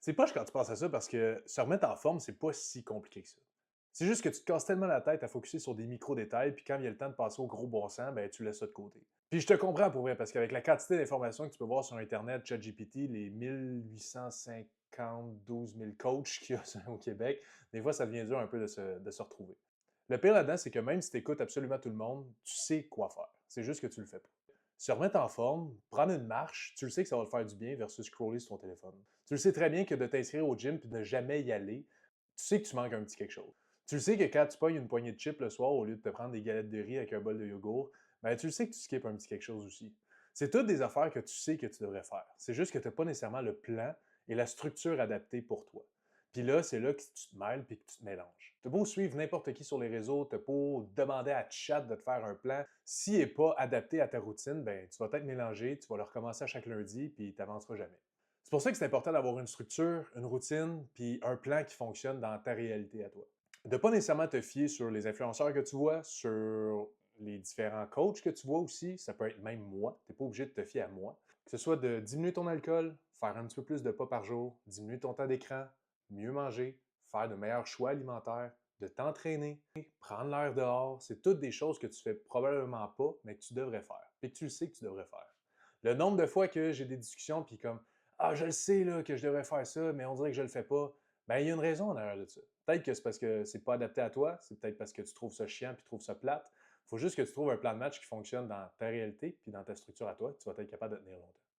C'est poche quand tu penses à ça parce que se remettre en forme, c'est pas si compliqué que ça. C'est juste que tu te casses tellement la tête à focuser sur des micro-détails, puis quand il y a le temps de passer au gros bon sens, ben tu laisses ça de côté. Puis je te comprends pour vrai, parce qu'avec la quantité d'informations que tu peux voir sur Internet, ChatGPT, les 1852 000 coachs qu'il y a au Québec, des fois ça devient dur un peu de se retrouver. Le pire là-dedans, c'est que même si tu écoutes absolument tout le monde, tu sais quoi faire. C'est juste que tu le fais pas. Se remettre en forme, prendre une marche, tu le sais que ça va te faire du bien versus scroller sur ton téléphone. Tu le sais très bien que de t'inscrire au gym puis de ne jamais y aller, tu sais que tu manques un petit quelque chose. Tu le sais que quand tu pognes une poignée de chips le soir au lieu de te prendre des galettes de riz avec un bol de yogourt, ben tu le sais que tu skippes un petit quelque chose aussi. C'est toutes des affaires que tu sais que tu devrais faire. C'est juste que tu n'as pas nécessairement le plan et la structure adaptée pour toi. Puis là, c'est là que tu te mêles puis que tu te mélanges. T'as beau suivre n'importe qui sur les réseaux, t'as beau demander à Chat de te faire un plan, s'il n'est pas adapté à ta routine, ben tu vas être mélangé, tu vas le recommencer à chaque lundi, puis tu n'avanceras jamais. C'est pour ça que c'est important d'avoir une structure, une routine, puis un plan qui fonctionne dans ta réalité à toi. De pas nécessairement te fier sur les influenceurs que tu vois, sur les différents coachs que tu vois aussi, ça peut être même moi, tu n'es pas obligé de te fier à moi. Que ce soit de diminuer ton alcool, faire un petit peu plus de pas par jour, diminuer ton temps d'écran, mieux manger, faire de meilleurs choix alimentaires, de t'entraîner, prendre l'air dehors, c'est toutes des choses que tu fais probablement pas, mais que tu devrais faire, et que tu le sais que tu devrais faire. Le nombre de fois que j'ai des discussions, puis comme ah, je le sais là, que je devrais faire ça, mais on dirait que je le fais pas. Ben, il y a une raison en arrière de ça. Peut-être que c'est parce que c'est pas adapté à toi, c'est peut-être parce que tu trouves ça chiant puis tu trouves ça plate. Il faut juste que tu trouves un plan de match qui fonctionne dans ta réalité puis dans ta structure à toi, tu vas être capable de tenir longtemps.